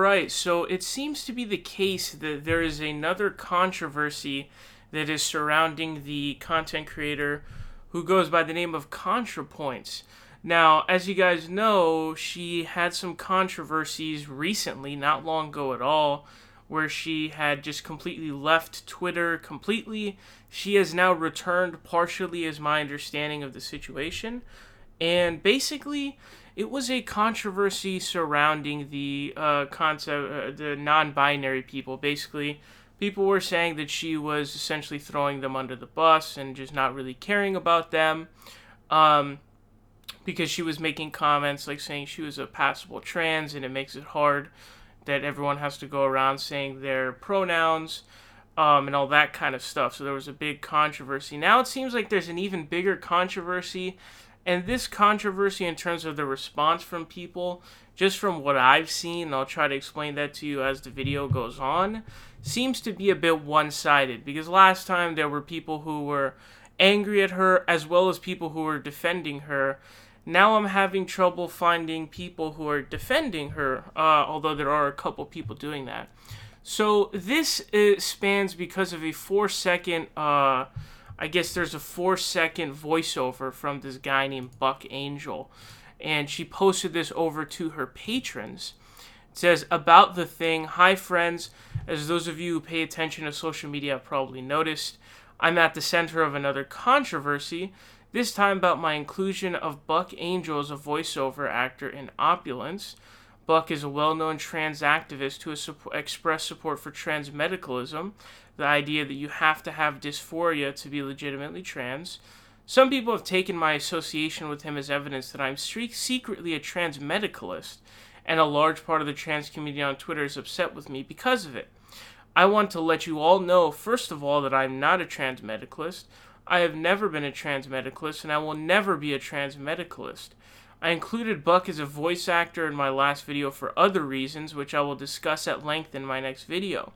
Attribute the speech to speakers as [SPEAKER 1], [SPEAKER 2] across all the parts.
[SPEAKER 1] right. So it seems to be the case that there is another controversy that is surrounding the content creator who goes by the name of ContraPoints. Now, as you guys know, she had some controversies recently, not long ago at all, where she had just completely left Twitter completely. She has now returned partially, is my understanding of the situation. And basically, it was a controversy surrounding the concept, the non-binary people. Basically, people were saying that she was essentially throwing them under the bus and just not really caring about them, because she was making comments like saying she was a passable trans, and it makes it hard that everyone has to go around saying their pronouns, and all that kind of stuff. So there was a big controversy. Now it seems like there's an even bigger controversy. And this controversy, in terms of the response from people, just from what I've seen, and I'll try to explain that to you as the video goes on, seems to be a bit one-sided. Because last time there were people who were angry at her, as well as people who were defending her. Now I'm having trouble finding people who are defending her, although there are a couple people doing that. So this spans because of a 4-second... I guess there's a 4-second voiceover from this guy named Buck Angel, and she posted this over to her patrons. It says, "About the thing, hi friends, as those of you who pay attention to social media have probably noticed, I'm at the center of another controversy, this time about my inclusion of Buck Angel as a voiceover actor in Opulence. Buck is a well-known trans activist who has expressed support for trans medicalism, the idea that you have to have dysphoria to be legitimately trans. Some people have taken my association with him as evidence that I'm secretly a trans medicalist, and a large part of the trans community on Twitter is upset with me because of it. I want to let you all know, first of all, that I'm not a trans medicalist. I have never been a trans medicalist, and I will never be a trans medicalist. I included Buck as a voice actor in my last video for other reasons, which I will discuss at length in my next video.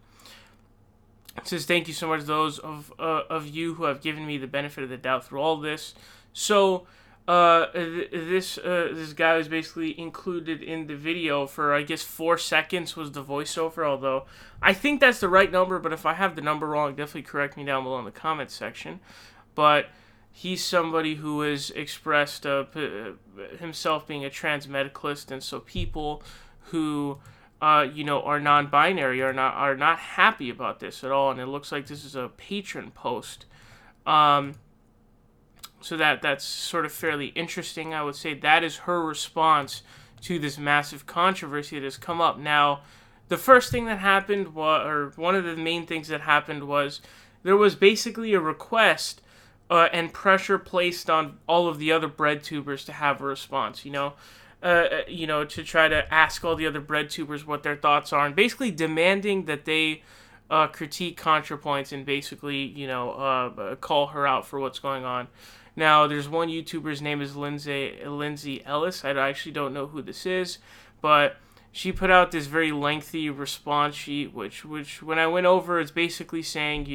[SPEAKER 1] It says, thank you so much to those of you who have given me the benefit of the doubt through all this." So, this guy was basically included in the video for, I guess, 4 seconds was the voiceover, although I think that's the right number, but if I have the number wrong, definitely correct me down below in the comments section. But he's somebody who has expressed himself being a trans medicalist, and so people who are non-binary are not happy about this at all, and it looks like this is a patron post. So that's sort of fairly interesting. I would say that is her response to this massive controversy that has come up. Now, the first thing that happened, or one of the main things that happened, was there was basically a request and pressure placed on all of the other bread tubers to have a response, to try to ask all the other bread tubers what their thoughts are, and basically demanding that they critique ContraPoints and basically, call her out for what's going on. Now, there's one YouTuber's name is Lindsay Ellis. I actually don't know who this is, but she put out this very lengthy response sheet, which when I went over, it's basically saying,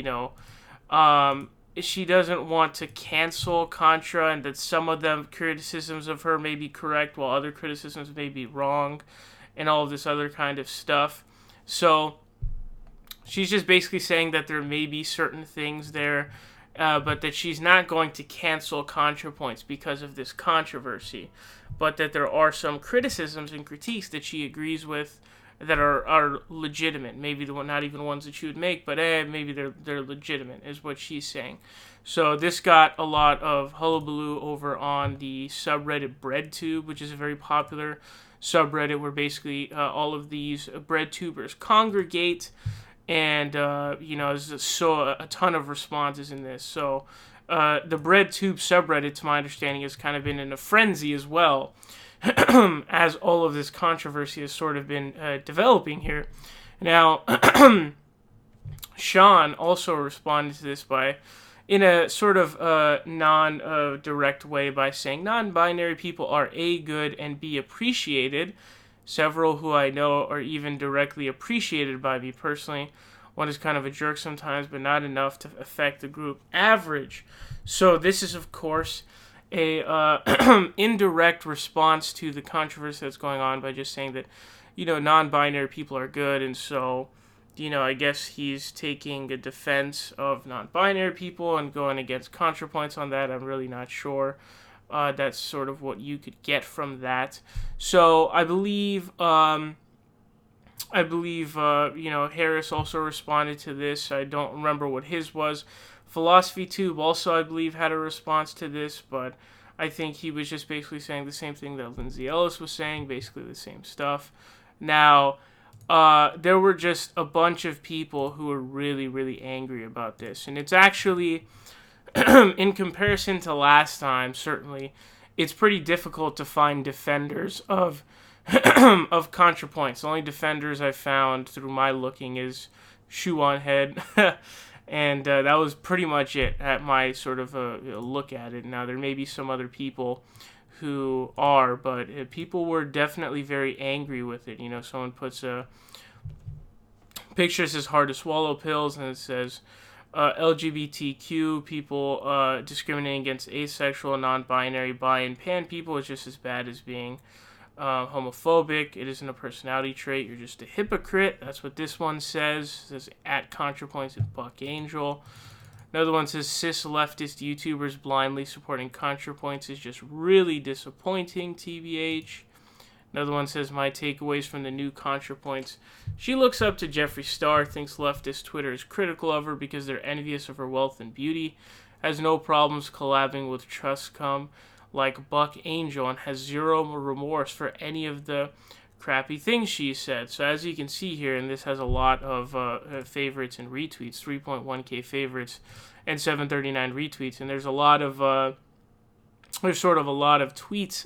[SPEAKER 1] she doesn't want to cancel Contra, and that some of the criticisms of her may be correct while other criticisms may be wrong, and all of this other kind of stuff. So she's just basically saying that there may be certain things there, but that she's not going to cancel ContraPoints because of this controversy, but that there are some criticisms and critiques that she agrees with that are legitimate. Maybe not even ones that she would make, but maybe they're legitimate, is what she's saying. So this got a lot of hullabaloo over on the subreddit BreadTube, which is a very popular subreddit where basically all of these bread tubers congregate, and there's so a ton of responses in this. So the BreadTube subreddit, to my understanding, has kind of been in a frenzy as well, as all of this controversy has sort of been developing here. Now, Shaun also responded to this in a sort of non-direct way by saying, non-binary people are A, good, and B, appreciated. Several who I know are even directly appreciated by me personally. One is kind of a jerk sometimes, but not enough to affect the group average. So this is, of course, a indirect response to the controversy that's going on by just saying that, non-binary people are good, and so, I guess he's taking a defense of non-binary people and going against ContraPoints on that. I'm really not sure. That's sort of what you could get from that. So I believe, Harris also responded to this. I don't remember what his was. Philosophy Tube also, I believe, had a response to this, but I think he was just basically saying the same thing that Lindsay Ellis was saying, basically the same stuff. Now, there were just a bunch of people who were really, really angry about this, and it's actually, in comparison to last time, certainly, it's pretty difficult to find defenders of of ContraPoints. The only defenders I found through my looking is Shaun Head, and that was pretty much it at my sort of look at it. Now, there may be some other people who are, but people were definitely very angry with it. Someone puts a picture that says hard to swallow pills, and it says LGBTQ people discriminating against asexual, non-binary, bi, and pan people is just as bad as being homophobic. It isn't a personality trait. You're just a hypocrite. That's what this one says. It says at ContraPoints and Buck Angel. Another one says cis leftist YouTubers blindly supporting ContraPoints is just really disappointing, TBH. Another one says my takeaways from the new ContraPoints. She looks up to Jeffree Star, thinks leftist Twitter is critical of her because they're envious of her wealth and beauty, has no problems collabing with Trustcom like Buck Angel, and has zero remorse for any of the crappy things she said. So as you can see here, and this has a lot of favorites and retweets, 3.1k favorites and 739 retweets, and there's a lot of there's sort of a lot of tweets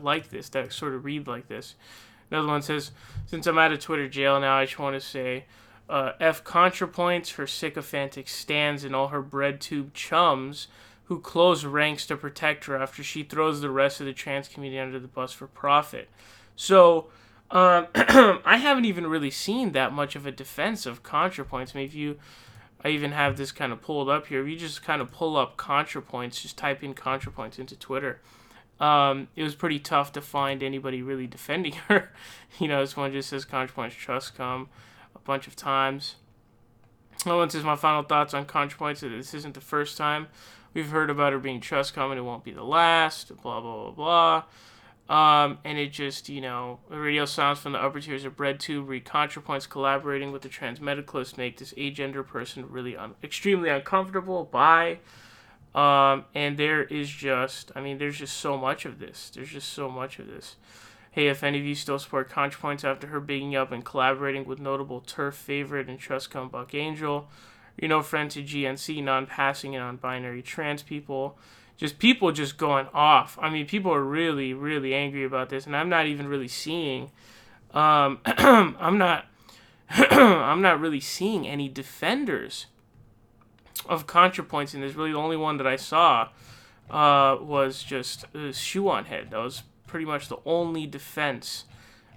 [SPEAKER 1] like this that sort of read like this. Another one says, since I'm out of Twitter jail now, I just want to say F ContraPoints, her sycophantic stans, and all her breadtube chums who close ranks to protect her after she throws the rest of the trans community under the bus for profit. So, I haven't even really seen that much of a defense of ContraPoints. I mean, I even have this kind of pulled up here. If you just kind of pull up ContraPoints, just type in ContraPoints into Twitter, it was pretty tough to find anybody really defending her. This one just says ContraPoints Trustcom a bunch of times. No one says my final thoughts on ContraPoints. This isn't the first time we've heard about her being Trustcom, and it won't be the last, blah, blah, blah, blah. And it just, radio sounds from the upper tiers of BreadTube read ContraPoints collaborating with the trans medicalist make this agender person really extremely uncomfortable. Bye. And there's just so much of this. Hey, if any of you still support ContraPoints after her bigging up and collaborating with notable TERF favorite and Trustcom Buck Angel, friend to GNC, non-passing and non-binary trans people, people just going off. I mean, people are really, really angry about this, and I'm not even really seeing, I'm not really seeing any defenders of ContraPoints, and there's really the only one that I saw was just Shaun Head. That was pretty much the only defense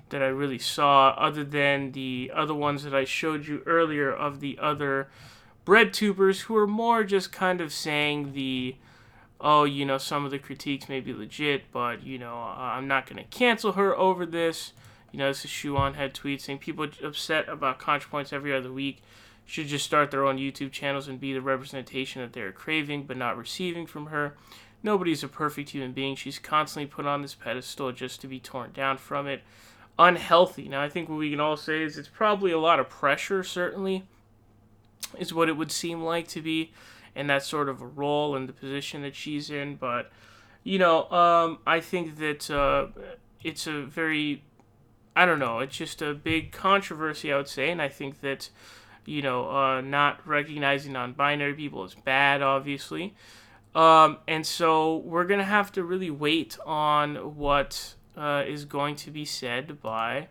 [SPEAKER 1] that I really saw, other than the other ones that I showed you earlier of the other breadtubers who are more just kind of saying some of the critiques may be legit, but, I'm not going to cancel her over this. This is Shaun Head tweet saying people upset about ContraPoints every other week should just start their own YouTube channels and be the representation that they're craving but not receiving from her. Nobody's a perfect human being. She's constantly put on this pedestal just to be torn down from it. Unhealthy. Now, I think what we can all say is it's probably a lot of pressure, certainly, is what it would seem like to be in that sort of a role and the position that she's in. But, I think that it's a very, it's just a big controversy, I would say. And I think that, not recognizing non-binary people is bad, obviously. And so we're going to have to really wait on what is going to be said by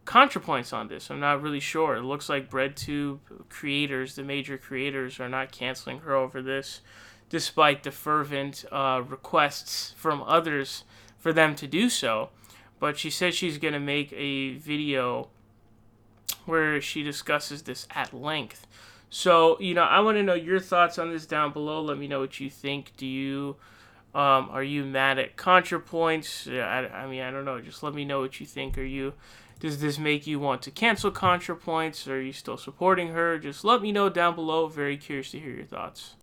[SPEAKER 1] ContraPoints on this. I'm not really sure. It looks like BreadTube creators, the major creators, are not canceling her over this, despite the fervent requests from others for them to do so. But she said she's going to make a video where she discusses this at length. So, I want to know your thoughts on this down below. Let me know what you think. Are you mad at ContraPoints? I don't know. Just let me know what you think. Are you Does this make you want to cancel ContraPoints? Are you still supporting her? Just let me know down below. Very curious to hear your thoughts.